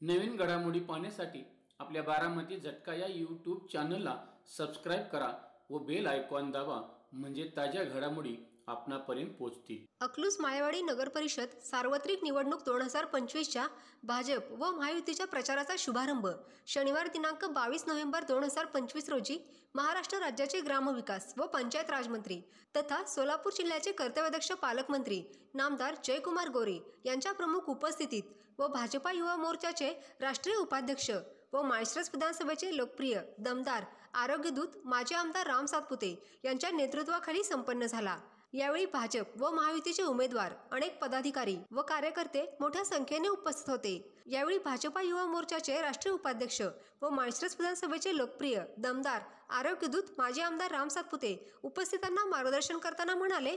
नवीन घडामोडी पाहण्यासाठी आपल्या बारामती झटका या यूट्यूब चॅनलला सबस्क्राईब करा व बेल आयकॉन दाबा, म्हणजे ताज्या घडामोडी आपणापर्यंत पोहोचतील। अकलूज मायेवाडी नगर परिषद सार्वत्रिक निवडणूक 2025च्या भाजप व महायुतीच्या प्रचाराचा शुभारंभ शनिवार दिनांक 22 नोव्हेंबर 2025 रोजी महाराष्ट्र राज्याचे ग्रामविकास व पंचायत राज मंत्री तथा सोलापूर जिल्ह्याचे कर्तव्यदक्ष पालकमंत्री नामदार जयकुमार गोरे यांच्या प्रमुख उपस्थितीत व भाजपा युवा मोर्चाचे राष्ट्रीय उपाध्यक्ष व माळशिरस विधानसभेचे लोकप्रिय दमदार आरोग्यदूत माजी आमदार राम सातपुते यांच्या नेतृत्वाखाली संपन्न झाला। यावेळी भाजप व महायुतीचे उमेदवार, अनेक पदाधिकारी व कार्यकर्ते मोठ्या संख्येने उपस्थित होते। यावेळी भाजपा युवा मोर्चाचे राष्ट्रीय उपाध्यक्ष व माळशिरस विधानसभेचे लोकप्रिय दमदार आरोग्यदूत माजी आमदार राम सातपुते उपस्थितांना मार्गदर्शन करताना म्हणाले,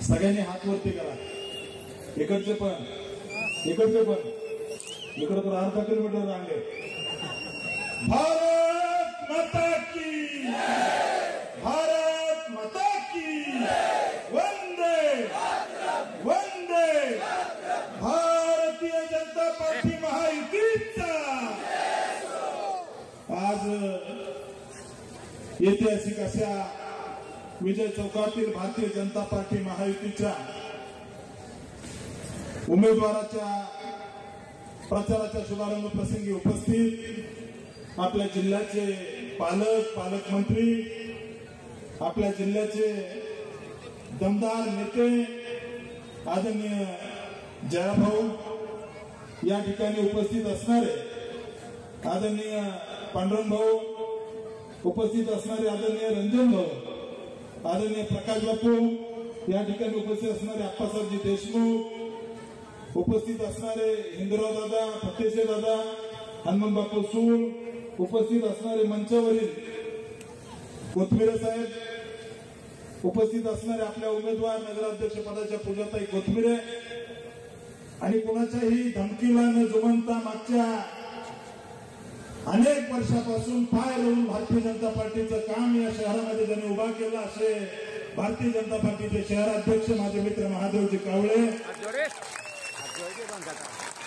सगळ्यांनी हात वरती करा, इकडचे पण इकडे तर अर्धा किलोमीटर रांगे। भारत माता की, भारत माता की, वंदे वंदे, भारतीय जनता पार्टी महायुतीचा आज ऐतिहासिक अशा विजय चौकातील भारतीय जनता पार्टी महायुतीच्या उमेदवाराच्या प्रचाराच्या शुभारंभ प्रसंगी उपस्थित आपल्या जिल्ह्याचे पालकमंत्री, आपल्या जिल्ह्याचे दमदार नेते आदरणीय जयाभाऊ, या ठिकाणी उपस्थित असणारे आदरणीय पांडुरंग भाऊ, उपस्थित असणारे आदरणीय रंजन भाऊ, आदरणीय प्रकाश बापू, या ठिकाणी उपस्थित असणारे आप्पासाहेबजी देशमुख, उपस्थित असणारे हिंदराव दादा, फतेशे दादा, हनुमान बापू सूळ, उपस्थित असणारे मंचावरील कोथमिरे साहेब, उपस्थित असणारे आपल्या उमेदवार नगराध्यक्ष पदाच्या पूजाताई कोथमिरे, आणि कोणाच्याही धमकीला न जुमंता मागच्या अनेक वर्षापासून पाय रोवून भारतीय जनता पार्टीचं काम या शहरामध्ये ज्यांनी उभा केलं असे भारतीय जनता पार्टीचे शहराध्यक्ष माझे मित्र महादेवजी कावळे,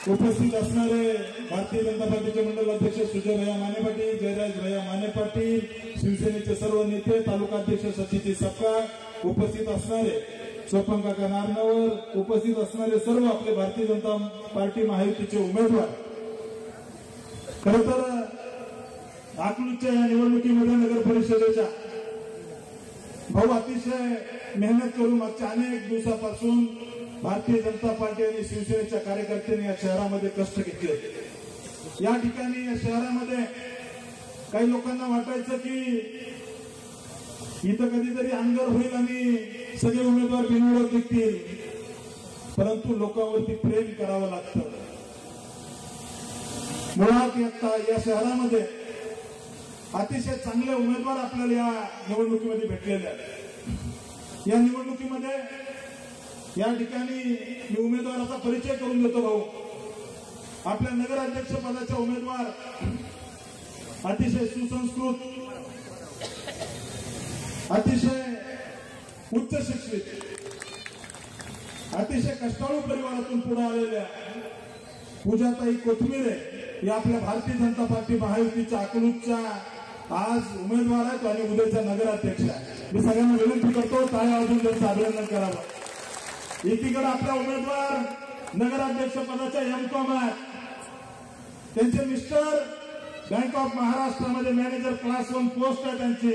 उपस्थित असणारे भारतीय जनता पार्टीचे मंडल अध्यक्ष सुजय भैया माने पाटील, जयराज भैया माने पाटील, शिवसेनेचे सर्व नेते, तालुकाध्यक्ष सचिती सपकाळ, उपस्थित असणारे स्वपन काका नारनवर, उपस्थित असणारे सर्व आपले भारतीय जनता पार्टी महायुतीचे उमेदवार। खरं तर अकलूजच्या या निवडणुकीमध्ये नगर परिषदेच्या भाऊ अतिशय मेहनत करून मागच्या अनेक दिवसापासून भारतीय जनता पार्टी आणि शिवसेनेच्या कार्यकर्त्यांनी या शहरामध्ये कष्ट घेतले। या ठिकाणी या शहरामध्ये काही लोकांना वाटायचं की इथं कधीतरी अंगर होईल आणि सगळे उमेदवार बिनविरोध निघतील, परंतु लोकांवरती प्रेम करावं लागतं। मुळात या शहरामध्ये अतिशय चांगले उमेदवार आपल्याला या निवडणुकीमध्ये भेटलेले आहेत। या निवडणुकीमध्ये या ठिकाणी मी उमेदवाराचा परिचय करून देतो भाऊ। आपल्या नगराध्यक्ष पदाच्या उमेदवार अतिशय सुसंस्कृत, अतिशय उच्च शिक्षित, अतिशय कष्टाळू परिवारातून पुढे आलेल्या पूजाताई कोथमिरे या आपल्या भारतीय जनता पार्टी महायुतीच्या अकलूजच्या आज उमेदवार आहेत आणि उद्याच्या नगराध्यक्ष आहेत। मी सगळ्यांना विनंती करतो, टाळ्या वाजवून त्यांचं अभिनंदन करावं। एकीकडे आपला उमेदवार नगराध्यक्ष पदाच्या एम.कॉम आहेत, त्यांचे मिस्टर बँक ऑफ महाराष्ट्रामध्ये मॅनेजर क्लास 1 पोस्ट आहे त्यांची।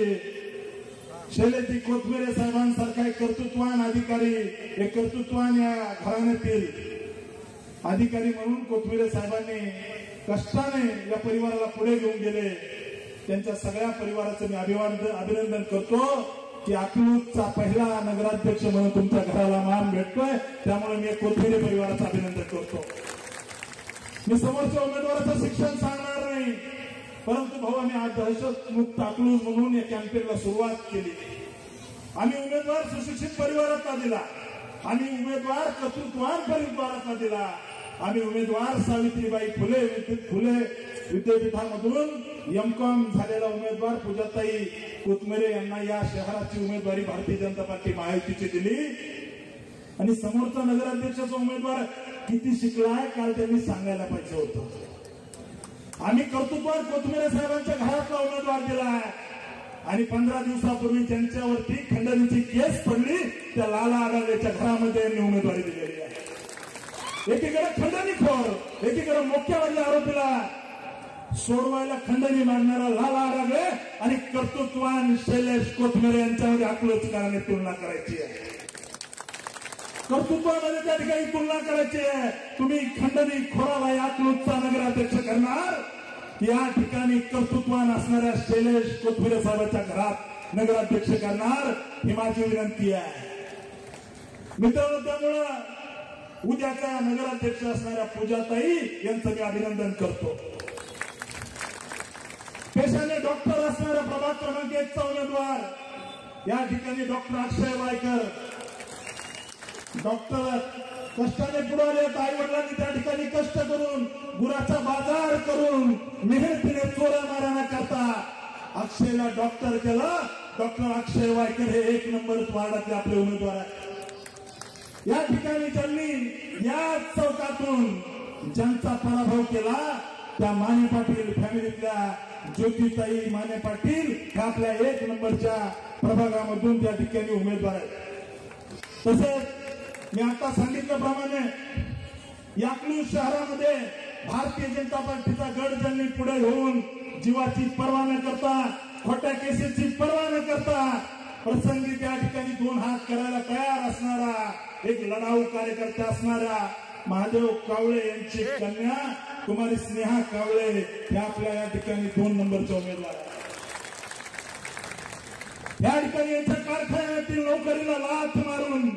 शैलेजी कोथमिरे साहेबांसारखा एक कर्तृत्वान अधिकारी, एक कर्तृत्वान या घराण्यातील अधिकारी म्हणून कोथमिरे साहेबांनी कष्टाने या परिवाराला पुढे घेऊन गेले। त्यांच्या सगळ्या परिवाराचं मी अभिनंदन करतो की अकलूजचा पहिला नगराध्यक्ष म्हणून तुमच्या घराला मान भेटतोय, त्यामुळे मी कोथमिरे परिवाराचं अभिनंदन करतो। मी समोरच्या उमेदवाराचं शिक्षण सांगणार नाही, परंतु भाऊ आम्ही आज दहशतमुक्त अकलूज म्हणून या कॅम्पेनला सुरुवात केली। आम्ही उमेदवार सुशिक्षित परिवारातला दिला, आम्ही उमेदवार कर्तृत्वान परिवारातला दिला, आम्ही उमेदवार सावित्रीबाई फुले विद्यापीठामधून एम.कॉम झालेला उमेदवार पूजाताई कोथमिरे यांना या शहराची उमेदवारी भारतीय जनता पार्टी महायुतीची दिली। आणि समोरचा नगराध्यक्षाचा उमेदवार किती शिकलाय काल त्यांनी सांगायला पाहिजे होतं। आम्ही कर्तृत्वान कोथमिरे साहेबांच्या घरातला उमेदवार दिलाय आणि 15 दिवसापूर्वी ज्यांच्यावरती खंडणीची केस पडली त्या लाला आडालेच्या घरामध्ये यांनी उमेदवारी दिलेली आहे. एकीकडे खंडणीखोर, एकीकडे मुख्य म्हणजे आरोपीला सोडवायला खंडणी मागणारा लाला आडाले आणि कर्तृत्वान शैलेश कोथमिरे यांच्यामध्ये आकलोचकाराने तुलना करायची आहे. कर्तृत्वामध्ये त्या ठिकाणी तुलना करायची आहे. तुम्ही खंडणी खोराला आकलूजचा नगराध्यक्ष करणार, या ठिकाणी कर्तृत्वान असणाऱ्या शैलेश कोथमिरे साहेबांच्या घरात नगराध्यक्ष करणार, ही माझी विनंती आहे. मित्रांनो, त्यामुळं उद्याच्या नगराध्यक्ष असणाऱ्या पूजाताई यांचं मी अभिनंदन करतो. पेशाने डॉक्टर असणाऱ्या प्रभाग क्रमांक 1 चा उमेदवार या ठिकाणी डॉक्टर अक्षय वायकर, डॉक्टर कष्टाने पुढे आले. आई वडिलांनी त्या ठिकाणी कष्ट करून गुराचा बाजार करून मेहनतीने चोऱ्या माऱ्या न करता अक्षयला डॉक्टर केलं. डॉक्टर अक्षय वायकर हे 1 नंबर वार्डातले आपले उमेदवार आहेत. या ठिकाणी ज्यांनी या चौकातून ज्यांचा पराभव केला त्या माने पाटील फॅमिलीतल्या ज्योतिताई माने पाटील ह्या आपल्या 1 नंबरच्या प्रभागामधून त्या ठिकाणी उमेदवार आहेत. तसेच मी आता सांगितल्याप्रमाणे अकलूज शहरामध्ये भारतीय जनता पार्टीचा गड ज्यांनी पुढे घेऊन जीवाची पर्वा न करता, खोट्या केसेसची पर्वा न करता प्रसंगी त्या ठिकाणी 2 हात करायला तयार असणारा एक लढाऊ कार्यकर्ता असणारा महादेव कावळे यांची कन्या कुमारी स्नेहा कावळे हे आपल्या या ठिकाणी 2 नंबरचे उमेदवार आहेत. या ठिकाणी यांच्या कारखान्यातील नोकरीला लाथ मारून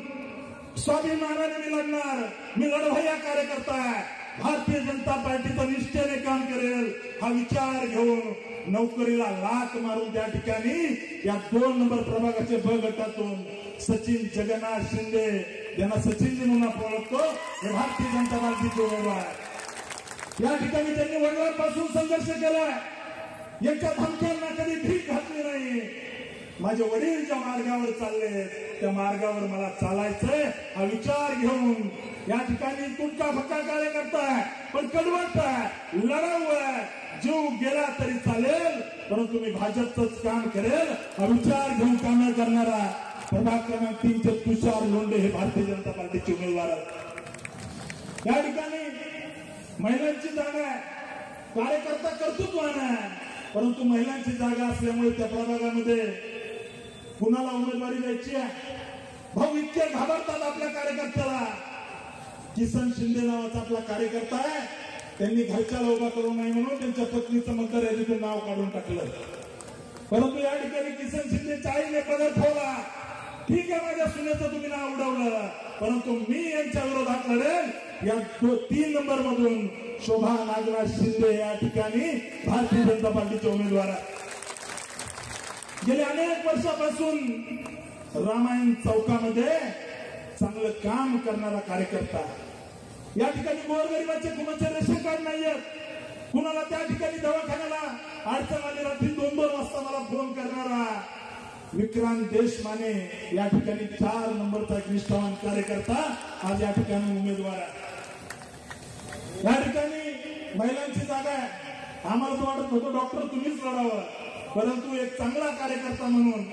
स्वाभिमानाने मी लढणार, मी लढवय्या कार्यकर्ता आहे, भारतीय जनता पार्टीचं निष्ठेने काम करेल हा विचार घेऊन नोकरीला लाथ मारून त्या ठिकाणी या 2 नंबर प्रभागाचे ब गटातून सचिन जगन्नाथ शिंदे, ज्यांना सचिनजी म्हणून आपण ओळखतो, हे भारतीय जनता पार्टीचे उमेदवार आहे. या ठिकाणी त्यांनी वडिलांपासून संघर्ष केलाय, यांच्या धमक्यांना कधी भीक घातली नाही. माझे वडील ज्या मार्गावर चालले त्या मार्गावर मला चालायचंय हा विचार घेऊन या ठिकाणी तुटका फक्का कार्यकर्ता आहे, पण कडवट आहे, लढाऊ आहे, जीव गेला तरी चालेल परंतु मी भाजपचंच काम करेल हा विचार घेऊन काम करणारा प्रभाग क्रमांक 3 चे तुषार लोंढे हे भारतीय जनता पार्टीचे उमेदवार आहेत. या ठिकाणी महिलांची जागा आहे, कार्यकर्ता कर्तृत्वान आहे, परंतु महिलांची जागा असल्यामुळे त्या प्रभागामध्ये कुणाला उमेदवारी द्यायची आहे. भाऊ इतके घाबरतात आपल्या कार्यकर्त्याला. किसन शिंदे नावाचा आपला कार्यकर्ता आहे, त्यांनी घरच्याला उभा करू नये म्हणून त्यांच्या पत्नीचं मतदार यादीतून नाव काढून टाकलं. परंतु या ठिकाणी किसन शिंदेच्या आईने पदर ठेवला. ठीक आहे, माझ्या सुनेचं तुम्ही नाव उडवलं, परंतु मी यांच्या विरोधात लढेल. या 3 नंबर मधून शोभा नागराज शिंदे या ठिकाणी भारतीय जनता पार्टीचे उमेदवार आहेत. गेल्या अनेक वर्षापासून रामायण चौकामध्ये चांगलं काम करणारा कार्यकर्ता. या ठिकाणी गोरगरिबाचे कुणाचे रेशन कार्ड नाहीयेत, कुणाला त्या ठिकाणी दवाखान्याला अडचण आली रात्री 2-2 वाजता मला फोन करणारा विक्रांत देशमाने या ठिकाणी 4 नंबरचा एक निष्ठावान कार्यकर्ता आज या ठिकाणी उमेदवार आहे. या ठिकाणी महिलांची जागा आहे. आम्हाला तर वाटत होतं डॉक्टर तुम्हीच लढावं, परंतु एक चांगला कार्यकर्ता म्हणून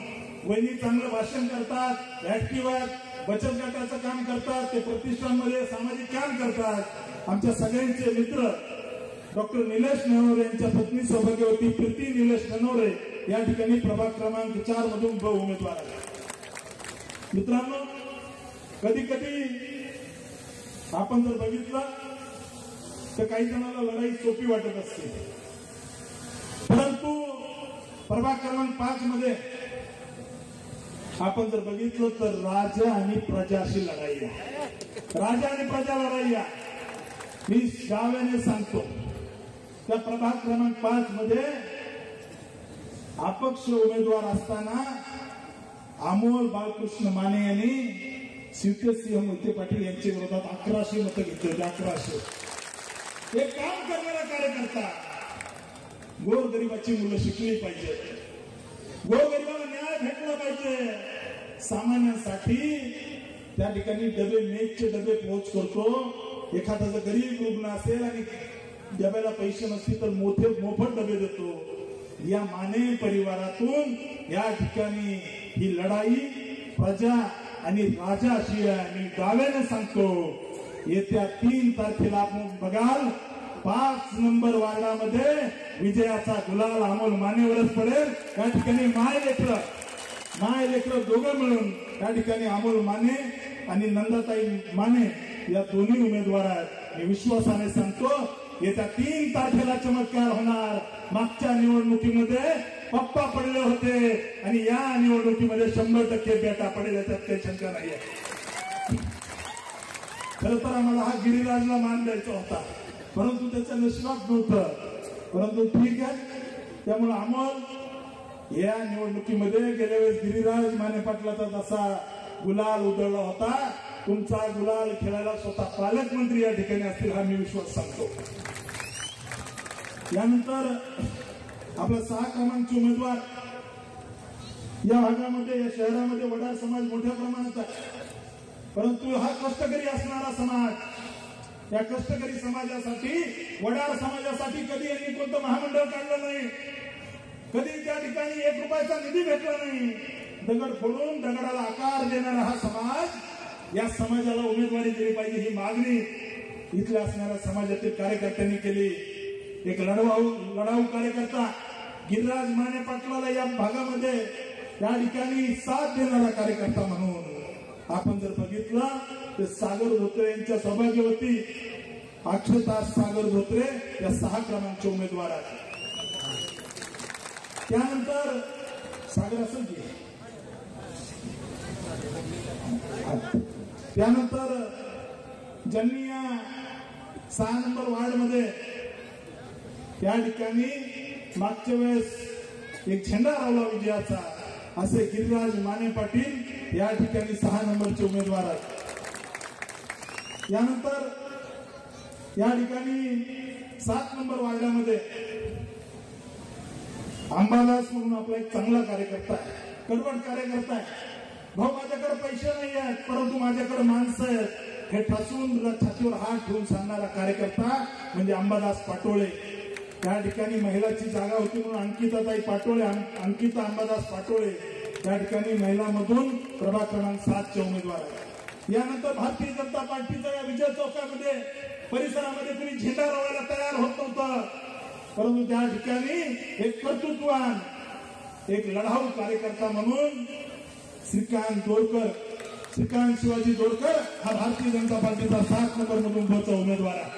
वहिनी चांगलं भाषण करतात, ऍक्टिव्ह आहेत, बचत गटाचं काम करतात, ते प्रतिष्ठानमध्ये सामाजिक काम करतात. आमच्या सगळ्यांचे मित्र डॉक्टर निलेश ननवरे यांच्या पत्नी सौभाग्यवती प्रीती निलेश ननवरे या ठिकाणी प्रभाग क्रमांक 4 मधून उमेदवार आहेत. मित्रांनो, कधी कधी आपण जर बघितलं तर काही जणांना लढाई सोपी वाटत असते, परंतु प्रभाग क्रमांक 5 मध्ये आपण जर बघितलं तर राजा आणि प्रजाशी लढाई आहे. राजा आणि प्रजा लढाई आहे. मी गाव्याने सांगतो, त्या प्रभाग क्रमांक 5 मध्ये अपक्ष उमेदवार असताना अमोल बाळकृष्ण माने यांनी शिवसिंह मोहिते पाटील यांच्या विरोधात 1100 मतं घेतली. 1100 एक काम करणारा कार्यकर्ता. गोरगरिबाची मुलं शिकली पाहिजे, गोरगरिबाला न्याय भेटला पाहिजे. सामान्यांसाठी त्या ठिकाणी डबे मेजचे डबे पोहोच करतो. एखादा जर गरीब रुग्ण असेल आणि डब्याला पैसे नसतील तर मोफत डबे देतो. या माने परिवारातून या ठिकाणी ही लढाई प्रजा आणि राजा अशी आहे. मी दाव्याने सांगतो, येत्या 3 तारखेला आपण बघाल 5 नंबर वार्डामध्ये विजयाचा गुलाल अमोल मानेवरच पडेल. या ठिकाणी माय लेकर दोघं मिळून या ठिकाणी अमोल माने आणि नंदाताई माने या दोन्ही उमेदवार आहेत. मी विश्वासाने सांगतो, येत्या 3 तारखेला चमत्कार होणार. मागच्या निवडणुकीमध्ये पप्पा पडले होते आणि या निवडणुकीमध्ये 100% बेटा पडेल, याच्यात काही शंका नाहीये. खरं तर आम्हाला हा गिरिराजला मान द्यायचा होता, परंतु त्याच्या नशिबात नव्हतं. परंतु ठीक आहे. त्यामुळे अमोल या निवडणुकीमध्ये गेल्या वेळेस गिरिराज माने पाटलाचा जसा गुलाल उधळला होता, तुमचा गुलाल खेळायला स्वतः पालकमंत्री या ठिकाणी असतील, हा मी विश्वास सांगतो. यानंतर आपला 6 क्रमांकचे उमेदवार या भागामध्ये, या शहरामध्ये वडार समाज मोठ्या प्रमाणात आहे. परंतु हा कष्टकरी असणारा समाज, या कष्टकरी समाजासाठी, वडार समाजासाठी कधी यांनी कोणतं महामंडळ काढलं नाही, कधी त्या ठिकाणी 1 रुपयाचा निधी भेटला नाही. दगड फोडून दगडाला आकार देणारा हा समाज, या समाजाला उमेदवारी दिली पाहिजे ही मागणी इथल्या असणाऱ्या समाजातील कार्यकर्त्यांनी केली. एक लढाऊ कार्यकर्ता गिरिराज माने पाटलाला या भागामध्ये या ठिकाणी साथ देणारा कार्यकर्ता म्हणून आपण जर बघितलं तर सागर धोत्रे यांच्या सौभाग्यवती अक्षता सागर धोत्रे या 6 क्रमांकचे उमेदवार आहेत. त्यानंतर सागर असेल की, त्यानंतर ज्यांनी या 6 नंबर वार्ड मध्ये या ठिकाणी मागच्या वेळेस एक झेंडा लावला विजयाचा, असे गिरिराज माने पाटील या ठिकाणी 6 नंबरचे उमेदवार आहेत. यानंतर या ठिकाणी 7 नंबर वार्डामध्ये अंबादास म्हणून आपला एक चांगला कार्यकर्ता आहे, कडवट कार्यकर्ता आहे. भाऊ, माझ्याकडे पैसे नाही आहेत, परंतु माझ्याकडे माणसं आहेत, हे ठासून छातीवर हात ठेवून सांगणारा कार्यकर्ता म्हणजे अंबादास पाटोळे. त्या ठिकाणी महिलाची जागा होती म्हणून अंकिताताई पाटोळे, अंकिता अंबादास पाटोळे त्या ठिकाणी महिलांमधून प्रभाग क्रमांक 7 चे उमेदवार आहेत. यानंतर भारतीय जनता पार्टीच्या या विजय चौकामध्ये परिसरामध्ये कुणी झेंडा रोवायला तयार होत नव्हतं, परंतु त्या ठिकाणी एक कर्तृत्ववान, एक लढाऊ कार्यकर्ता म्हणून श्रीकांत शिवाजी दोरकर हा भारतीय जनता पार्टीचा 7 नंबर मधून पुढचा उमेदवार आहे.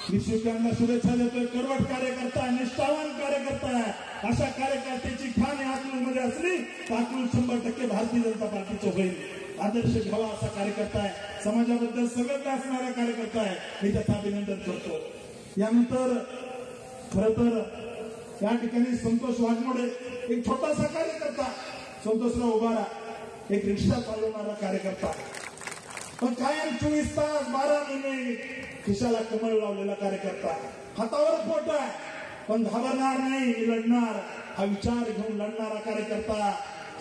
मी श्रीकांतला शुभेच्छा देतोय. कडवट कार्यकर्ता, निष्ठावान कार्यकर्ता आहे. अशा कार्यकर्त्याची ठाण अकलूजमध्ये असली तर अकलूज 100% भारतीय जनता पार्टीचं होईल. आदर्श घ्यावा असा कार्यकर्ता आहे, समाजाबद्दल सगळं असणारा कार्यकर्ता आहे. मी त्याचं अभिनंदन करतो. यानंतर खर तर या ठिकाणी संतोष वाघमोडे एक छोटासा कार्यकर्ता, संतोषराव उभारा एक रिक्षा चालवणारा कार्यकर्ता, पण कायम 24 तास 12 महिने खिशाला कमळ लावलेला कार्यकर्ता, हातावर पोट आहे पण घाबरणार नाही, मी लढणार हा विचार घेऊन लढणारा कार्यकर्ता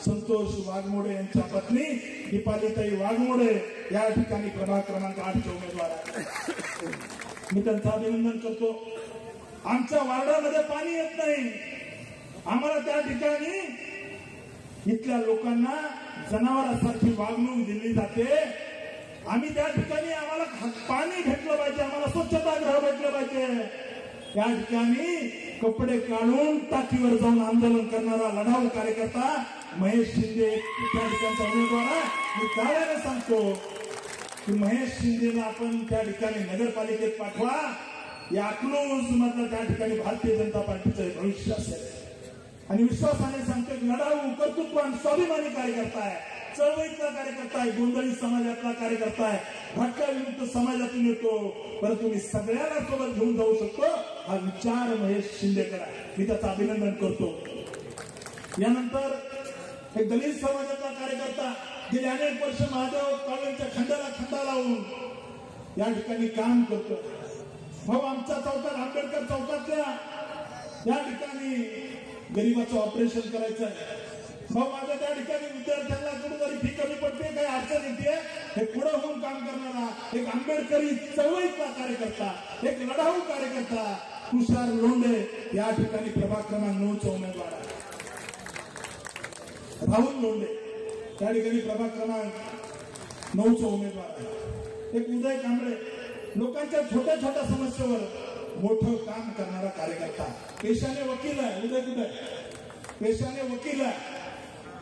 संतोष वाघमोडे यांच्या पत्नी दीपालीताई वाघमोडे या ठिकाणी प्रभाग क्रमांक 8 चे उमेदवार आहेत. मी त्यांचं अभिनंदन करतो. आमच्या वार्डामध्ये पाणी येत नाही, आम्हाला त्या ठिकाणी इथल्या लोकांना जनावरांसारखी वागणूक दिली जाते. आम्ही त्या ठिकाणी आम्हाला पाणी भेटलं पाहिजे, आम्हाला स्वच्छतागृह भेटलं पाहिजे. या ठिकाणी कपडे काढून टाकीवर जाऊन आंदोलन करणारा लढाऊ कार्यकर्ता महेश शिंदे त्या ठिकाणचा उमेदवार आहे. मी त्यावेळेला सांगतो की महेश शिंदेला आपण त्या ठिकाणी नगरपालिकेत पाठवा. या अकलूज मधलं त्या ठिकाणी भारतीय जनता पार्टीचं भविष्य असेल. आणि विश्वासाने सांगतो की लढाऊ, कर्तृत्ववान, स्वाभिमानी कार्यकर्ता आहे, चळवळीतला कार्यकर्ता आहे, गोंधळी समाजातला कार्यकर्ता आहे, भटक्या विमुक्त समाजातून येतो, परंतु मी सगळ्यांना सोबत घेऊन जाऊ शकतो हा विचार महेश शिंदेकर आहे. मी त्याचं अभिनंदन करतो. यानंतर एक दलित समाजाचा कार्यकर्ता गेले अनेक वर्ष महादेव काळवेंच्या खंडाला खंडा लावून या ठिकाणी काम करतो. भाऊ, आमच्या चौकात, आंबेडकर चौकातल्या या ठिकाणी गरीबाचं ऑपरेशन करायचं आहे. भाऊ, माझ्या त्या ठिकाणी विद्यार्थ्यांना कुठेतरी फी कमी पडते, काही अडचण येते, हे पुढे होऊन काम करणारा एक आंबेडकरी चळवळीतला कार्यकर्ता, एक लढाऊ कार्यकर्ता तुषार लोंढे या ठिकाणी प्रभाग क्रमांक 9चा उमेदवार आहे. राहुल लोंढे त्या ठिकाणी प्रभाग क्रमांक 9चा उमेदवार आहे. एक उदय कांबळे लोकांच्या छोट्या छोट्या समस्येवर मोठं काम करणारा कार्यकर्ता, पेशाने वकील आहे. उदय कुठे पेशाने वकील आहे,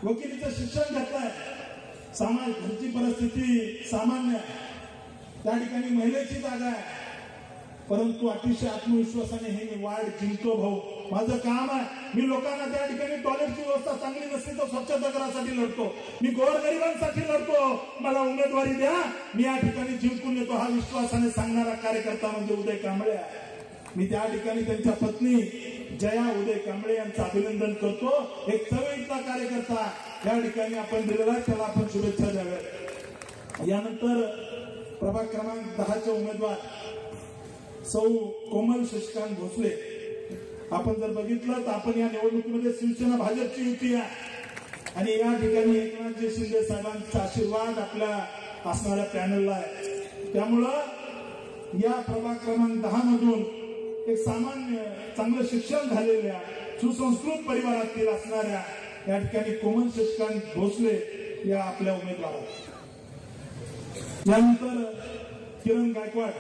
वकिलीचं शिक्षण घेतलंय. समाज घरची परिस्थिती सामान्य आहे, त्या ठिकाणी महिलेची जागा आहे, परंतु अतिशय आत्मविश्वासाने हे मी वाढ जिंकतो. भाऊ माझं काम आहे, मी लोकांना त्या ठिकाणी टॉयलेटची व्यवस्था चांगली नसली तर स्वच्छतागृहासाठी लढतो, मी गोरगरिबांसाठी लढतो, मला उमेदवारी द्या, मी या ठिकाणी जिंकून येतो. हा विश्वासाने सांगणारा कार्यकर्ता म्हणजे उदय कांबळे आहे. मी त्या ठिकाणी त्यांच्या पत्नी जया उदय कांबळे यांचं अभिनंदन करतो. एक चळवळीतला कार्यकर्ता या ठिकाणी आपण दिलेला, त्याला आपण शुभेच्छा द्याव्यात. यानंतर प्रभाग क्रमांक 10चे उमेदवार सौ कोमल शशिकांत भोसले. आपण जर बघितलं तर आपण या निवडणुकीमध्ये शिवसेना भाजपची युती आहे आणि या ठिकाणी एकनाथजी शिंदे साहेबांचा आशीर्वाद आपल्या असणाऱ्या पॅनलला आहे. त्यामुळं या प्रभाग क्रमांक 10 मधून एक सामान्य चांगलं शिक्षण झालेल्या सुसंस्कृत परिवारातील असणाऱ्या या ठिकाणी कोमल शशिकांत भोसले या आपल्या उमेदवार आहेत. यानंतर किरण गायकवाड,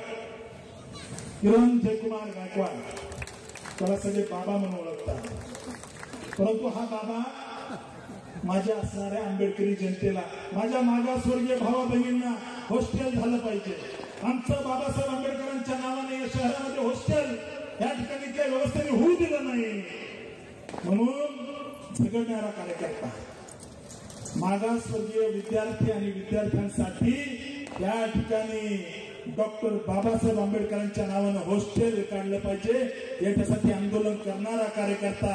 किरण जयकुमार गायकवाड, त्याला सगळे बाबा म्हणून ओळखतात, परंतु हा बाबा माझ्या असणाऱ्या आंबेडकरी जनतेला, माझ्या मागासवर्गीय भावा बहिणींना हॉस्टेल झालं पाहिजे. आमचं बाबासाहेब आंबेडकरांच्या नावाने या शहरामध्ये हॉस्टेल या ठिकाणी काही व्यवस्थेने होऊ दिलं नाही, म्हणून झगडणारा कार्यकर्ता, मागासवर्गीय विद्यार्थी आणि विद्यार्थ्यांसाठी या ठिकाणी डॉक्टर बाबासाहेब आंबेडकरांच्या नावानं हॉस्टेल काढलं पाहिजे, याच्यासाठी आंदोलन करणारा कार्यकर्ता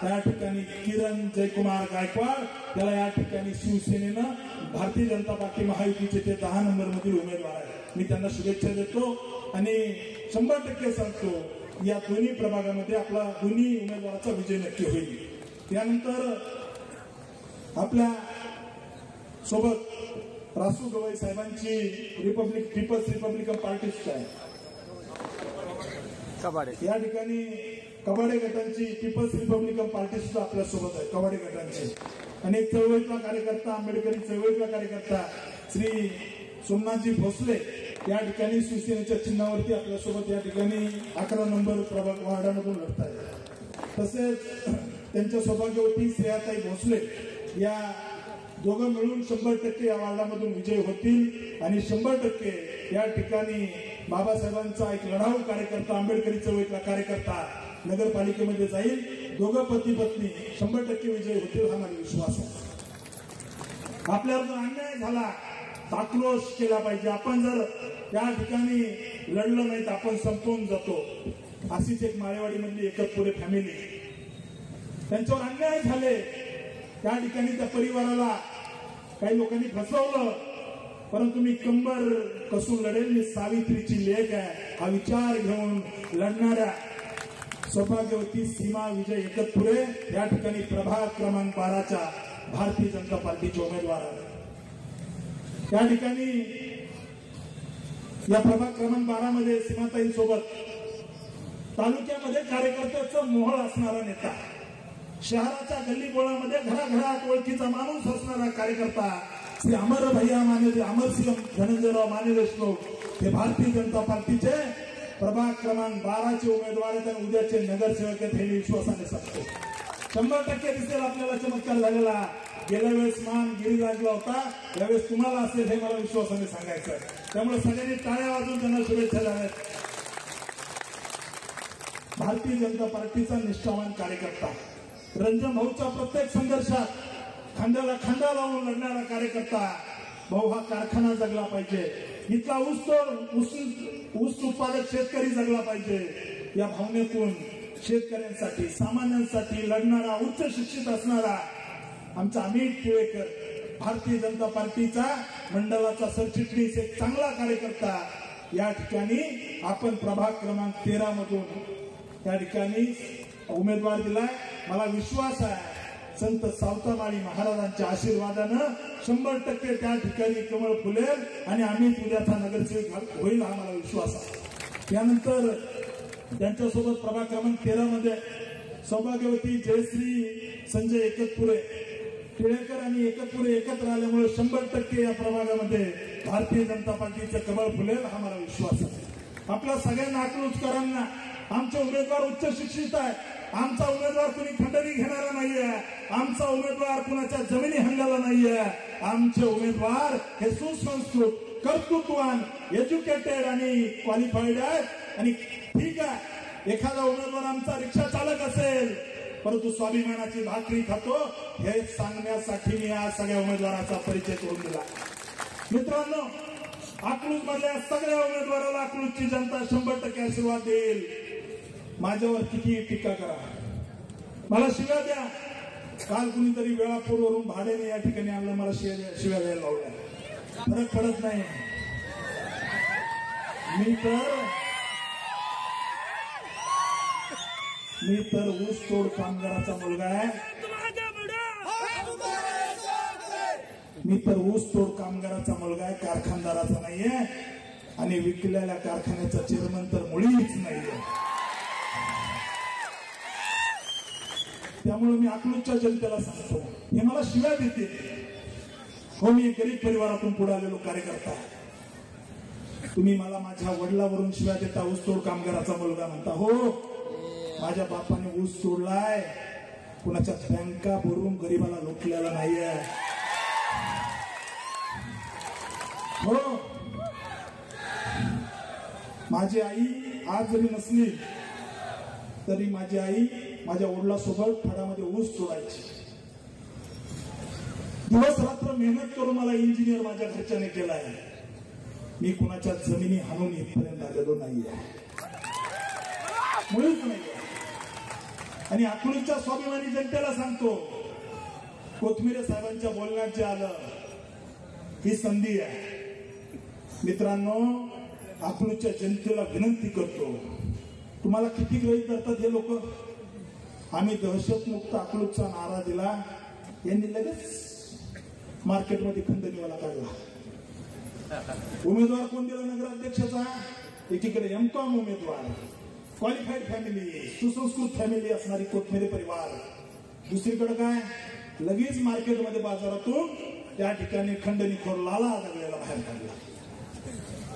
या ठिकाणी किरण जयकुमार गायकवाड, त्याला या ठिकाणी शिवसेनेनं भारतीय जनता पार्टी महायुतीचे ते 10 नंबर मधील उमेदवार आहेत. मी त्यांना शुभेच्छा देतो आणि 100% सांगतो या दोन्ही प्रभागामध्ये आपला दोन्ही उमेदवाराचा विजय नक्की होईल. त्यानंतर आपल्या सोबत रासू गवई साहेबांची पीपल्स रिपब्लिकन पार्टी आहे. या ठिकाणी कबाडे गटांची पीपल्स रिपब्लिकन पार्टी सुद्धा आपल्या सोबत आहे. कबाडे गटांचे अनेक चळवळीतला कार्यकर्ता, आंबेडकरी चळवळीतला कार्यकर्ता श्री सोमनाथजी भोसले या ठिकाणी शिवसेनेच्या चिन्हावरती आपल्यासोबत या ठिकाणी 11 नंबर प्रभाग वार्डामधून लढत आहेत. तसेच त्यांच्या सौभाग्यवती श्रेयाताई भोसले या दोघं मिळून 100% या वार्डामधून विजय होतील आणि 100% या ठिकाणी बाबासाहेबांचा एक लढाऊ कार्यकर्ता, आंबेडकरी चळवळीतला कार्यकर्ता नगरपालिकेमध्ये जाईल. दोघं पती पत्नी 100% विजय होतील, हा माझा विश्वास आहे. आपल्यावर जर अन्याय झाला तर आक्रोश केला पाहिजे. आपण जर या ठिकाणी लढलं नाही तर आपण संपवून जातो. अशीच एक माळेवाडीमधली एकतपुरे फॅमिली, त्यांच्यावर अन्याय झाले, त्या ठिकाणी त्या परिवाराला काही लोकांनी फसवलं, परंतु मी कंबर कसून लढेल, मी सावित्रीची लेक आहे हा विचार घेऊन लढणाऱ्या सौभाग्यवती सीमा विजय एकतपुरे या ठिकाणी प्रभाग क्रमांक 12च्या भारतीय जनता पार्टीचे उमेदवार आहेत. या ठिकाणी या प्रभाग क्रमांक 12 मध्ये सीमाताईंसोबत तालुक्यामध्ये कार्यकर्त्याचं मोहळ असणारा नेता, शहराच्या गल्लीबोळामध्ये घराघरात ओळखीचा माणूस असणारा कार्यकर्ता श्री अमर भैया माने, अमरसिंह धनंजयराव माने देशमुख हे भारतीय जनता पार्टीचे प्रभाग क्रमांक 12चे उमेदवार आहेत आणि उद्याचे नगरसेवक आहेत हे विश्वासाने सांगतो. 100% दिसेल आपल्याला चमत्कार झालेला. गेल्या वेळेस मान गिरिराजला होता, यावेळेस तुम्हाला असेल हे मला विश्वासाने सांगायचं आहे. त्यामुळे सगळ्यांनी टाळ्या वाजवून त्यांना शुभेच्छा द्याव्यात. भारतीय जनता पार्टीचा निष्ठावान कार्यकर्ता, रंजन भाऊच्या प्रत्येक संघर्षात खांद्याला खांदा लावून लढणारा कार्यकर्ता. भाऊ हा कारखाना जगला पाहिजे, इथला ऊस उत्पादक शेतकरी जगला पाहिजे. या भावनेतून शेतकऱ्यांसाठी, सामान्यांसाठी लढणारा, उच्च शिक्षित असणारा आमचा अमित टिळेकर, भारतीय जनता पार्टीचा मंडळाचा सरचिटणीस, एक चांगला कार्यकर्ता या ठिकाणी आपण प्रभाग क्रमांक 13 मधून या ठिकाणी उमेदवार दिलाय. मला विश्वास आहे संत सावतामाळी महाराजांच्या आशीर्वादानं 100% त्या ठिकाणी कमळ फुलेल आणि आम्ही उद्याचा नगरसेवक होईल, हा मला विश्वास आहे. त्यानंतर त्यांच्यासोबत प्रभाग क्रमांक 13 मध्ये सौभाग्यवती जयश्री संजय एकतपुरे टिळेकर आणि एकतपुरे एकत्र आल्यामुळे 100% या प्रभागामध्ये भारतीय जनता पार्टीचं कमळ फुलेल, हा मला विश्वास आहे. आपल्या सगळ्यांना अकलूजकरांना आमचे उमेदवार उच्च शिक्षित आहे. आमचा उमेदवार कुणी खंडणी घेणारा नाहीये. आमचा उमेदवार कुणाच्या जमिनी हंगाला नाहीये. आमचे उमेदवार हे सुसंस्कृत, कर्तृत्ववान, एज्युकेटेड आणि क्वालिफाईड आहेत. आणि ठीक आहे, एखादा उमेदवार आमचा रिक्षा चालक असेल परंतु स्वाभिमानाची भाकरी खातो हे सांगण्यासाठी मी आज सगळ्या उमेदवाराचा परिचय करून दिला. मित्रांनो, अकलूज मधल्या सगळ्या उमेदवाराला अकलूजची जनता 100% आशीर्वाद देईल. माझ्यावर किती टीका करा, मला शिव्या द्या. काल कुणीतरी वेळापूरवरून भाड्याने या ठिकाणी आणलं, मला शिव्या द्यायला लावल्या. फरक पडत नाही. मी तर ऊस तोड कामगाराचा मुलगा आहे. मी तर ऊस तोड कामगाराचा मुलगा आहे, कारखानदाराचा नाहीये. आणि विकलेल्या कारखान्याचा चेअरमन तर मुळीच नाहीये. त्यामुळे मी अकलूजच्या जनतेला सांगतो, हे मला शिव्या देते. हो, मी गरीब परिवारातून पुढे आलेलो कार्यकर्ता. तुम्ही मला माझ्या वडिलावरून शिव्या देता, ऊस तोड कामगाराचा मुलगा म्हणता. हो, माझ्या बापाने ऊस तोडलाय, कुणाच्या बँका भरून गरीबाला लुटलेला नाहीये. हो, माझी आई आज जरी नसली तरी माझी आई माझ्या वडिलांसोबत फळामध्ये ऊस तोडायची. दिवस रात्र मेहनत करून मला इंजिनियर माझ्या घरच्याने केलाय. मी कुणाच्या जमिनी हाणून इथपर्यंत आलेलो नाहीये, मुळीच नाहीये. आणि अकलूजच्या स्वाभिमानी जनतेला सांगतो, कोथमिरे साहेबांच्या बोलण्यात जे आलं ही संधी आहे. मित्रांनो, अकलूजच्या जनतेला विनंती करतो, तुम्हाला किती गृहीत धरतात हे लोक. आम्ही दहशतमुक्त अकलूजचा नारा दिला, यांनी लगेच मार्केटमध्ये खंडणीवाला काढला. उमेदवार कोण दिला नगराध्यक्षाचा? एकीकडे एमकॉम उमेदवार, क्वालिफाईड फॅमिली, सुसंस्कृत फॅमिली असणारी कोथमिरे परिवार. दुसरीकडे काय, लगेच मार्केटमध्ये बाजारातून त्या ठिकाणी खंडणीखोर लाला आढळलेला बाहेर काढला.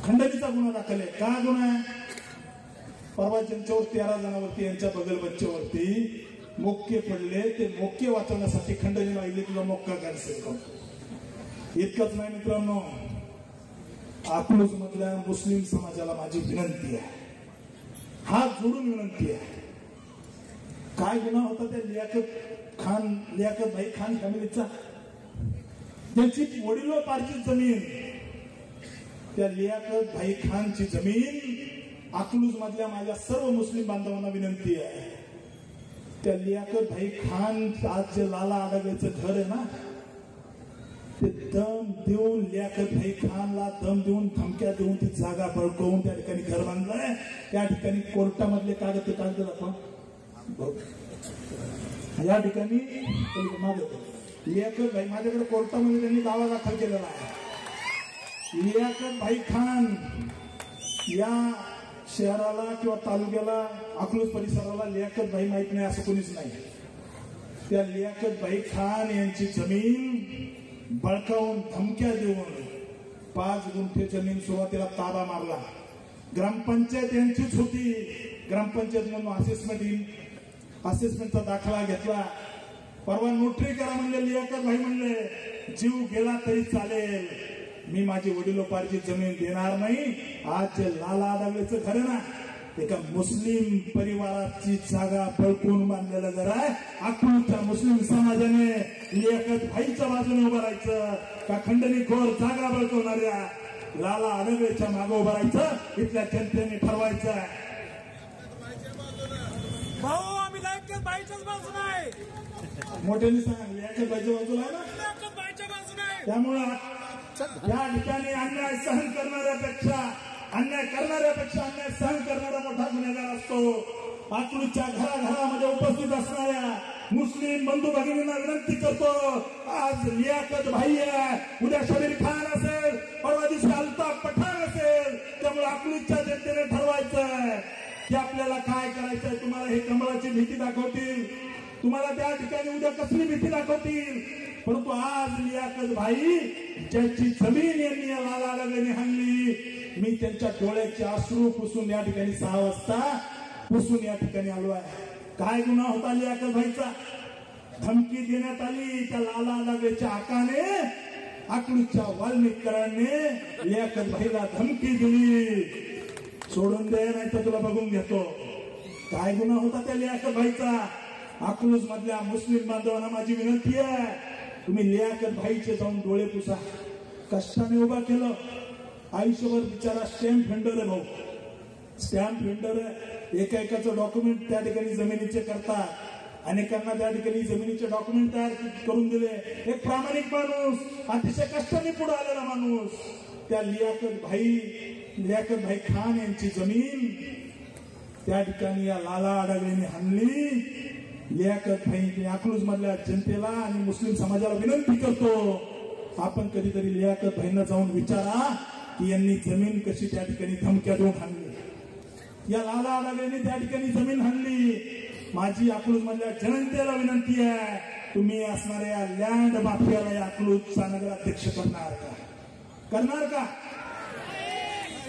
खंडणीचा गुन्हा दाखल आहे. का गुन्हा आहे? परवा ज्यांच्यावर 13 जणांवरती, यांच्या बगल बच्च्यावरती मोक्के पडले, ते मोक्के वाचवण्यासाठी खंडणी वाहिली, तुझा मोक्का कॅन्सल करतो. इतकंच नाही मित्रांनो, अकलूज मधल्या मुस्लिम समाजाला माझी विनंती आहे, हात जोडून विनंती आहे. काय गुन्हा होता त्या लियाकत भाई खान फॅमिलीचा? त्यांची वडिलोपार्जित जमीन, त्या लियाकत भाई खानची जमीन अकलूज मधल्या माझ्या सर्व मुस्लिम बांधवांना विनंती आहे, त्या लियाकत भाई खान आज जे लाला आडगळेचं घर आहे ना, ते दम देऊन लियाकत भाई खानला दम देऊन, धमक्या देऊन ती जागा बळकवून त्या ठिकाणी घर बांधलंय. त्या ठिकाणी कोर्टामधले कागद दाखवा. या ठिकाणी लियाकत भाई, माझ्याकडे कोर्टामध्ये त्यांनी दावा दाखल केलेला आहे. लियाकत भाई खान या शहराला किंवा तालुक्याला, अकलूज परिसराला लियाकत भाई माहित नाही असं कोणीच नाही. त्या लियाकत भाई खान यांची जमीन बळकावून, धमक्या देऊन 5 गुंठे जमीन सुरुवातीला ताबा मारला. ग्रामपंचायत यांचीच होती. ग्रामपंचायत म्हणून असेसमेंटचा दाखला घेतला. परवा नोटरी करा म्हणले, लियाकत भाई म्हणले जीव गेला तरी चालेल, मी माझी वडिलोपार्जित जमीन देणार नाही. आज जे लाला आडगळेचं घर आहे ना, एका मुस्लिम परिवाराची जागा बळकून बांधलेलं घर आहे. अकलूजच्या मुस्लिम समाजाने लियाकत भाईच्या बाजूने उभं राहायचं का खंडणीखोर जागा बळकवणाऱ्या लाला आडगळेच्या मागे उभं राहायचं, इथल्या जनतेने ठरवायचं. भाऊ, आम्ही लियाकत भाईच्याच बाजूने आहे. मोठ्याने सांग, लियाकत भाईच्या बाजूला आहे ना, लियाकत भाईच्या बाजूने आहे. त्यामुळं या ठिकाणी अन्याय सहन करणाऱ्यापेक्षा अन्याय सहन करणारा मोठा गुन्हेगार असतो. अकलूजच्या घराघरामध्ये उपस्थित असणाऱ्या मुस्लिम बंधू भगिनींना विनंती करतो, आज लियाकत भाई आहे, उद्या शबीर खान असेल, परवा दिवशी अल्ताफ पठाण असेल. त्यामुळे अकलूजच्या जनतेने ठरवायचं की आपल्याला काय करायचंय. तुम्हाला हे कमळाची भीती दाखवतील, तुम्हाला त्या ठिकाणी उद्या कसली भीती दाखवतील, परंतु आज लियाकत भाई ज्याची जमीन यांनी लाला अडगळेंनी हाणली, मी त्यांच्या डोळ्याचे अश्रू पुसून या ठिकाणी 6 वाजता पुसून या ठिकाणी आलो आहे. काय गुन्हा होता लियाकत भाईचा? धमकी देण्यात आली त्या लाला अडगळेच्या आकाने, अकलूजच्या वाल्मिकरांनी लियाकत भाईला धमकी दिली, सोडून दे नाही तर तुला बघून घेतो. काय गुन्हा होता त्या लियाकत भाईचा? अकलूज मधल्या मुस्लिम बांधवांना माझी विनंती आहे, तुम्ही लियाकत भाईचे जाऊन डोळे पुसा. कष्टाने उभा केलं, आयुष्यभर बिचारा स्टॅम्प व्हेंडर आहे भाऊ, स्टॅम्प व्हेंडर आहे. एकाचं डॉक्युमेंट त्या ठिकाणी जमिनीचे करतात, अनेकांना त्या ठिकाणी जमिनीचे डॉक्युमेंट तयार करून दिले. एक प्रामाणिक माणूस, अतिशय कष्टाने पुढे आलेला माणूस, त्या लियाकत भाई खान यांची जमीन त्या ठिकाणी या लाला अडगळेंनी हाणली. लियाकत भाई अकलूज मधल्या जनतेला आणि मुस्लिम समाजाला विनंती करतो, आपण कधीतरी लियाकत भाईंना जाऊन विचारा की यांनी जमीन कशी त्या ठिकाणी धमक्या देऊन हाणली. या लाला अडगळेंनी त्या ठिकाणी जमीन हाणली. माझी अकलूज मधल्या जनतेला विनंती आहे, तुम्ही असणाऱ्या लँड माफियाला या अकलूजचा नगराध्यक्ष करणार का?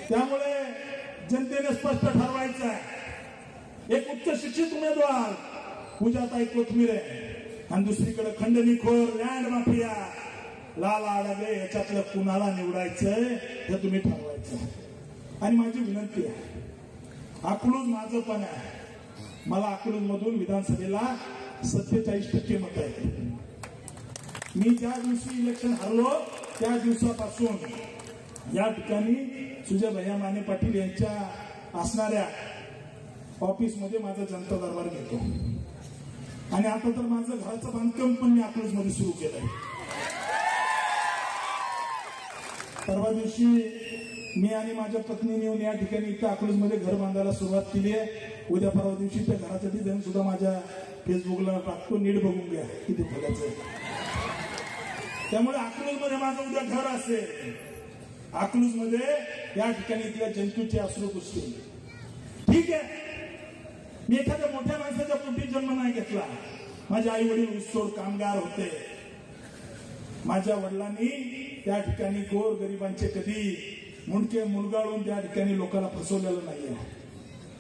त्यामुळे जनतेने स्पष्ट ठरवायचं आहे. एक उच्च शिक्षित उमेदवार पूजाताई कोथमिरे आणि दुसरीकडे खंडणीखोर लँड माफिया लाला अडगळे, याच्यातलं कुणाला निवडायचंय हे तुम्ही ठरवायचं. आणि माझी विनंती आहे, अकलूज माझं पण आहे, मला अकलूज मधून विधानसभेला 47% मत आहे. मी ज्या दिवशी इलेक्शन हरलो त्या दिवसापासून या ठिकाणी सुजय भैया माने पाटील यांच्या असणाऱ्या ऑफिसमध्ये माझा जनता दरबार घेतो. आणि आता तर माझं घराचं बांधकाम पण मी अकलूज मध्ये सुरू केलंय. परवा दिवशी मी आणि माझ्या पत्नीने येऊन या ठिकाणी इथं अकलूज मध्ये घर बांधायला सुरुवात केली आहे. उद्या परवा दिवशी त्या घराचं डिझाईन सुद्धा माझ्या फेसबुकला टाकतो, नीट बघून घ्या किती फुलाचं. त्यामुळे अकलूज मध्ये माझं उद्या घर असेल. अकलूज मध्ये या ठिकाणी इथल्या जंतूचे अश्रू पुसतील. ठीक आहे, मी एखाद्या मोठ्या माणसाच्या पोटी जन्म नाही घेतला. माझे आई वडील ऊसतोड कामगार होते. माझ्या वडिलांनी त्या ठिकाणी गोर गरिबांचे कधी मुंडके मुलगाळून त्या ठिकाणी लोकांना फसवलेलं नाहीये.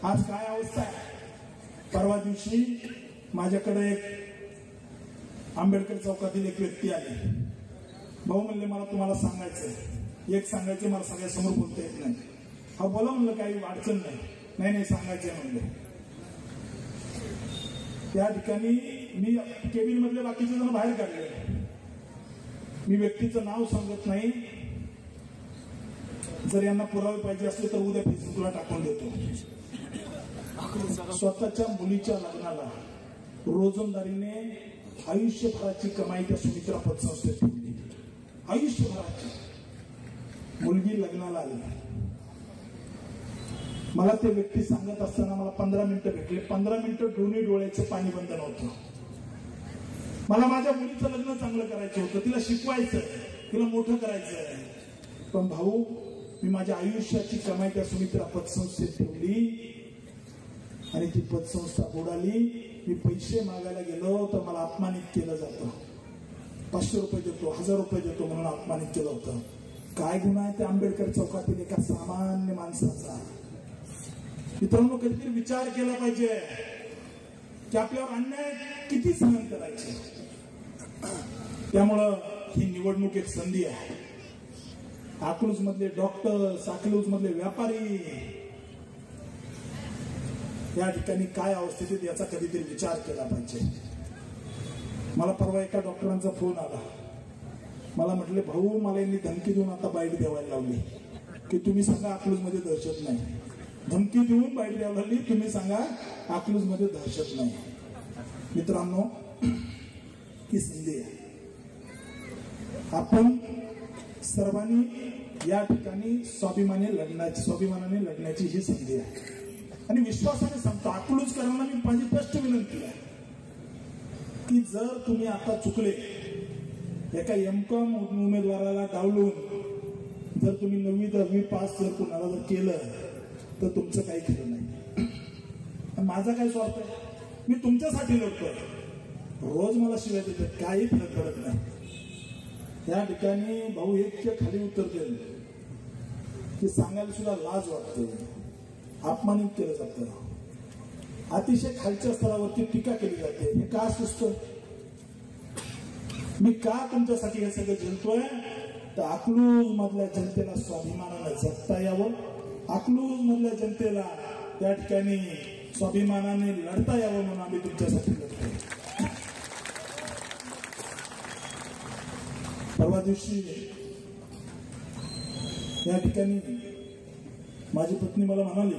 आज काय अवस्था आहे? परवा दिवशी माझ्याकडे एक आंबेडकर चौकातील एक व्यक्ती आली. भाऊ म्हणले, मला तुम्हाला सांगायचं, एक सांगायचं, मला सगळ्या समोर बोलता येत नाही. हा बोला म्हणलं, काही अडचण नाही. नाही सांगायचंय म्हणले. त्या ठिकाणी मी केबिन मधले बाकीचे जण बाहेर काढले. मी व्यक्तीचं नाव सांगत नाही, जर यांना पुरावे पाहिजे असले तर उद्या फेसबुकला टाकून देतो. स्वतःच्या मुलीच्या लग्नाला रोजंदारीने आयुष्यभराची कमाई त्या सुमित्रा पतसंस्थेत ठेवली. आयुष्यभराची. मुलगी लग्नाला आली. मला ते व्यक्ती सांगत असताना मला 15 मिनिटं भेटले. 15 मिनिटं दोन्ही डोळ्याचं पाणी बंद नव्हतं. मला माझ्या मुलीचं लग्न चांगलं करायचं होतं, तिला शिकवायचं, तिला मोठं करायचं. पण भाऊ, मी माझ्या आयुष्याची कमाई त्या सुमित्रा पतसंस्थेत ठेवली आणि ती पतसंस्था बुडाली. मी पैसे मागायला गेलो तर मला अपमानित केलं जातं. 500 रुपये देतो, 1000 रुपये देतो म्हणून अपमानित केलं होतं. काय गुन्हा आहे त्या आंबेडकर चौकातील एका सामान्य माणसाचा? मित्रांनो, कधीतरी विचार केला पाहिजे की आपल्यावर अन्याय किती सहन करायचे. त्यामुळं ही निवडणूक एक संधी आहे. अकलूज मधले डॉक्टर्स, अकलूज मधले व्यापारी या ठिकाणी काय अवस्थेत आहेत याचा कधीतरी विचार केला पाहिजे. मला परवा एका डॉक्टरांचा फोन आला. मला म्हटले, भाऊ, मला यांनी धमकी देऊन आता बाईट द्यावायला लावली की तुम्ही सांगा अकलूज मध्ये दहशत नाही. धमकी देऊन बाईट द्यायला लागली, तुम्ही सांगा अकलूज मध्ये दहशत नाही. मित्रांनो, ही संधी आहे. आपण सर्वांनी या ठिकाणी स्वाभिमानाने लढण्याची ही संधी आहे. आणि विश्वासाने सांगतो, अकलूजकरांना मी माझी स्पष्ट विनंती आहे, की जर तुम्ही आता चुकले, एका एमकॉम उमेदवाराला डावलून जर तुम्ही 9वी 10वी पास जर कुणाला जर केलं तर तुमचं काही खरं नाही. माझा काय स्वार्थ आहे? मी तुमच्यासाठी लढतोय. रोज मला शिवाय देते, काही फरक पडत नाही. या ठिकाणी भाऊ एक खाली उतरते की सांगायला सुद्धा लाज वाटते, अपमानित केलं जातं, अतिशय खालच्या स्तरावरती टीका केली जाते. हे का सुचतं? मी का तुमच्यासाठी हे सगळं झेलतोय? तर अकलूज मधल्या जनतेला स्वाभिमानानं जगता यावं, अकलूज मधल्या जनतेला त्या ठिकाणी स्वाभिमानाने लढता यावं म्हणून आम्ही तुमच्यासाठी लढतोय. परवा दिवशी या ठिकाणी माझी पत्नी मला म्हणाली,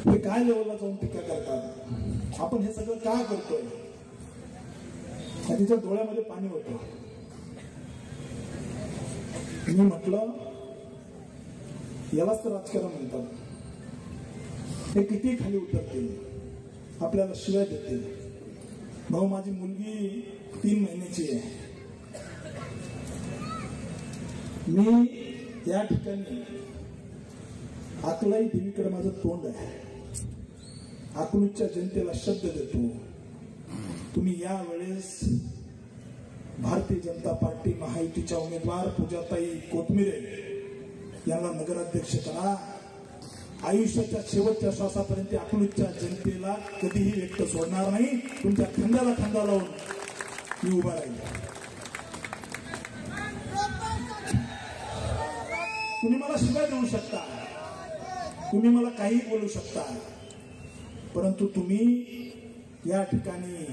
हे काय लेवलला जाऊन टीका करतात, आपण हे सगळं का करतोय? तिच्या डोळ्यामध्ये पाणी होतं. मी म्हटलं, यालाच तर राजकारण म्हणतात. हे किती खाली उतरतील, आपल्याला शिवाय देतील. भाऊ, माझी मुलगी 3 महिन्याची आहे. मी या ठिकाणी अकलाई देवीकडे माझं तोंड आहे. अकलूजच्या जनतेला शब्द देतो, तुम्ही या वेळेस भारतीय जनता पार्टी महायुतीच्या उमेदवार पूजाताई कोथमिरे यांना नगराध्यक्ष करा. आयुष्याच्या शेवटच्या श्वासापर्यंत अकलूजच्या जनतेला कधीही व्यक्त सोडणार नाही. तुमच्या खांद्याला खांदा लावून मी उभा राहील. तुम्ही मला शिवाय देऊ शकता, तुम्ही मला काही बोलू शकता, परंतु तुम्ही या ठिकाणी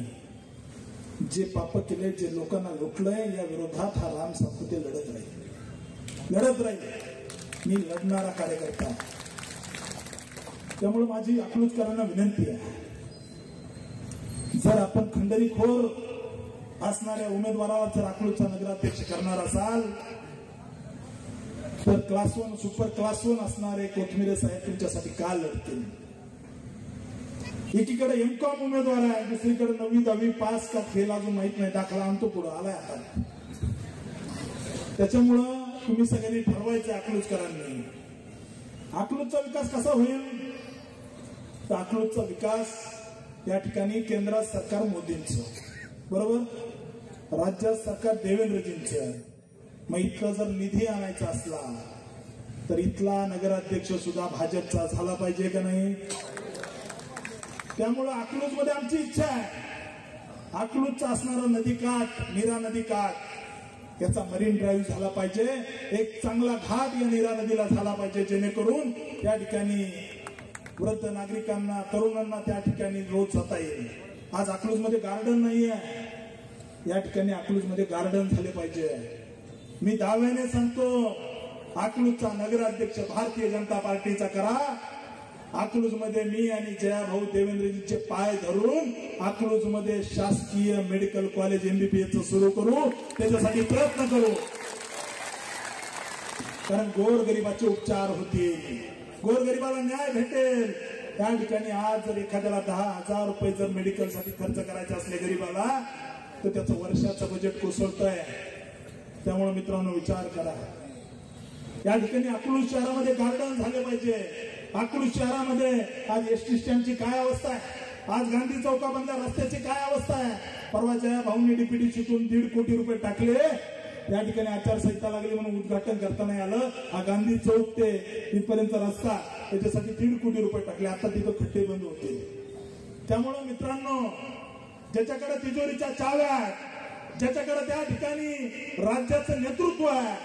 जे पाप केले, जे लोकांना लुटलंय, या विरोधात हा राम सातपुते लढत राहील. मी लढणारा कार्यकर्ता. त्यामुळे माझी अकलूजकरांना विनंती आहे, जर आपण खंडणीखोर असणाऱ्या उमेदवाराला जर अकलूजचा नगराध्यक्ष करणार असाल तर क्लास 1 सुपर क्लास 1 असणारे कोथमिरे साहेब तुमच्यासाठी का लढतील? एकीकडे एमकॉम उमेदवार आहे, दुसरीकडे 9वी 10वी पास का फेल अजून माहित नाही, दाखला आणतो पुढे आलाय आता. त्याच्यामुळं तुम्ही सगळ्यांनी ठरवायचं अकलूजकरांनी, अकलूजचा विकास कसा होईल? तर अकलूजचा विकास या ठिकाणी केंद्रात सरकार मोदींचं, बरोबर, राज्यात सरकार देवेंद्रजींचं. मग इथला जर निधी आणायचा असला तर इथला नगराध्यक्ष सुद्धा भाजपचा झाला पाहिजे का नाही? त्यामुळे अकलूज मध्ये आमची इच्छा आहे, अकलूजचा असणारा नदीकाठ, नीरा नदीकाठ याचा मरीन ड्राईव्ह झाला पाहिजे. एक चांगला घाट या नीरा नदीला झाला पाहिजे, जेणेकरून त्या ठिकाणी वृद्ध नागरिकांना, तरुणांना त्या ठिकाणी रोज जाता येईल. आज अकलूज मध्ये गार्डन नाहीये, या ठिकाणी अकलूज मध्ये गार्डन झाले पाहिजे. मी दाव्याने सांगतो, अकलूजचा नगराध्यक्ष भारतीय जनता पार्टीचा करा. अकलूज मध्ये मी आणि जयाभाऊ देवेंद्रजींचे पाय धरून अकलूज मध्ये शासकीय मेडिकल कॉलेज MBBS सुरू करू, त्याच्यासाठी प्रयत्न करू. कारण गोरगरिबाचे उपचार होतील, गोरगरिबाला न्याय भेटेल. त्या ठिकाणी आज जर एखाद्याला 10,000 रुपये जर मेडिकलसाठी खर्च करायचे असले गरीबाला, तर त्याचं वर्षाचं बजेट कोसळतंय. त्यामुळे मित्रांनो विचार करा. या ठिकाणी अकलूज शहरामध्ये गार्डन झाले पाहिजे. अकलूज शहरामध्ये आज एसटी स्टँडची काय अवस्था आहे, आज गांधी चौकामधल्या रस्त्याची काय अवस्था आहे. परवाच्या भाऊंनी DPTCतून 1.5 कोटी रुपये टाकले. या ठिकाणी आचारसंहिता लागली म्हणून उद्घाटन करता नाही आलं. हा गांधी चौक ते इथपर्यंत रस्ता, त्याच्यासाठी 1.5 कोटी रुपये टाकले. आता तिथं खड्डे बंद होते. त्यामुळं मित्रांनो, ज्याच्याकडे तिजोरीच्या चाव्या आहेत, ज्याच्याकडे त्या ठिकाणी राज्याचं नेतृत्व आहे,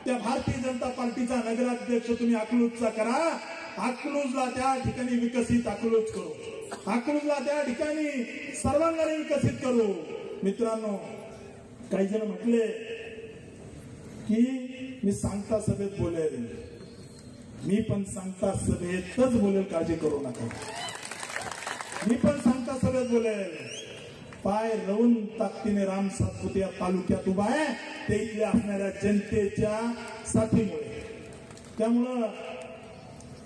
त्या भारतीय जनता पार्टीचा नगराध्यक्ष तुम्ही अकलूजचा करा. अकलूजला त्या ठिकाणी विकसित अकलूज करू, अकलूजला त्या ठिकाणी सर्वांगाने विकसित करू. मित्रांनो, काही जण म्हटले की मी सांगता सभेत बोलेल, मी पण सांगता सभेतच बोलेल, काळजी करू नका. मी पण सांगता सभेत बोलेल. पाय रवून ताकदीने राम सातपुते या तालुक्यात उभा आहे, ते इथल्या असणाऱ्या जनतेच्या साथीमुळे. त्यामुळं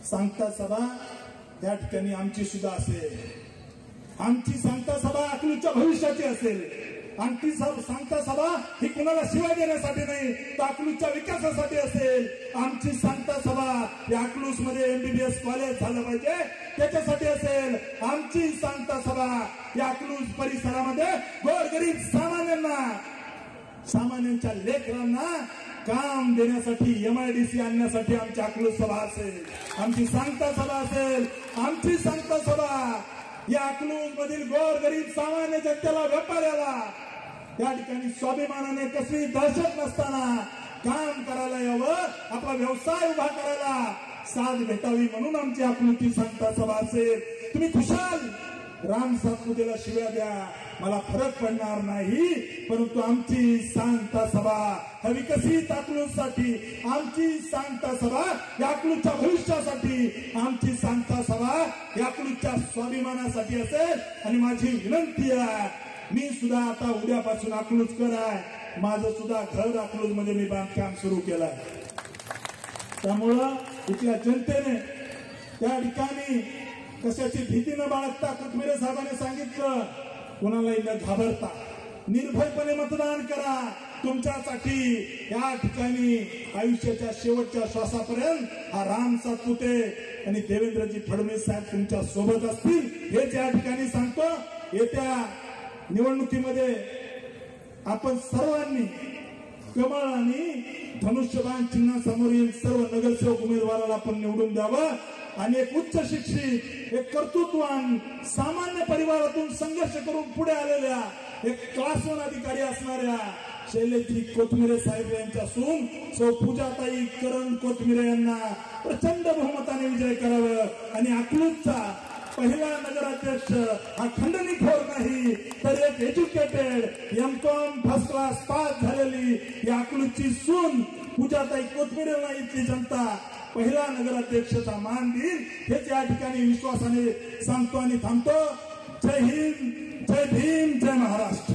सांगता सभा त्या ठिकाणी आमची सुद्धा असेल. आमची सांगता सभा अकलूजच्या भविष्याची असेल. आमची सांगता सभा ही कुणाला शिवाय देण्यासाठी नाही, तर अकलूजच्या विकासासाठी असेल. आमची सांगता सभा या अकलूज मध्ये MBBS कॉलेज झालं पाहिजे त्याच्यासाठी असेल. आमची सांगता सभा या अकलूज परिसरामध्ये गोरगरीब सामान्यांच्या लेकरांना काम देण्यासाठी MIDC आणण्यासाठी आमची अकलूज सभा असेल. आमची सांगता सभा असेल. आमची सांगता सभा या अकलूज मधील गोरगरीब सामान्य जनतेला, व्यापाऱ्याला त्या ठिकाणी स्वाभिमानाने कसली दहशत नसताना काम करायला यावं, आपला व्यवसाय उभा करायला साथ भेटावी म्हणून आमची अकलूजची सांगता सभा असेल. तुम्ही खुशाल राम सातपुतेला शिव्या द्या, मला फरक पडणार नाही, परंतु आमची सांगता सभा हा विकसित अकलूजसाठी, आमची सांगता सभा या अकलूजच्या भविष्यासाठी, आमची सांगता सभा या अकलूजच्या स्वाभिमानासाठी असेल. आणि माझी विनंती आहे, मी सुद्धा आता उद्यापासून अकलूजकर आहे, माझं सुद्धा घर अकलूज मध्ये मी बांधकाम सुरू केलंय. त्यामुळं इथल्या जनतेने त्या ठिकाणी कशाची भीती न बाळगता, कोथमिरे साहेबांनी सांगितलं, कोणालाही न घाबरता निर्भयपणे मतदान करा. तुमच्यासाठी या ठिकाणी आयुष्याच्या शेवटच्या श्वासापर्यंत हा राम सातपुते आणि देवेंद्रजी फडणवीस साहेब तुमच्या सोबत असतील, हे या ठिकाणी सांगतो. येत्या निवडणुकीमध्ये आपण सर्वांनी कमळ आणि धनुष्यबाण चिन्हासमोरील सर्व नगरसेवक उमेदवाराला आपण निवडून द्यावं. आणि एक उच्च शिक्षित, एक कर्तृत्ववान, सामान्य परिवारातून संघर्ष करून पुढे आलेल्या, एक क्लास 1 अधिकारी असणाऱ्या शैलेशजी कोथमिरे साहेब यांच्या सून सौ पूजाताई करण कोथमिरे यांना प्रचंड बहुमताने विजय करावं. आणि अकलूजचा पहिला नगराध्यक्ष हा खंडणीखोर नाही, तर एक educated MCOM first class pass झालेली या अकलूजची सून पूजाताई कोथमिरेला इथली जनता पहिला नगराध्यक्षाचा मान देईल, हेच या ठिकाणी विश्वासाने सांगतो आणि थांबतो. जय हिंद, जय भीम, जय महाराष्ट्र.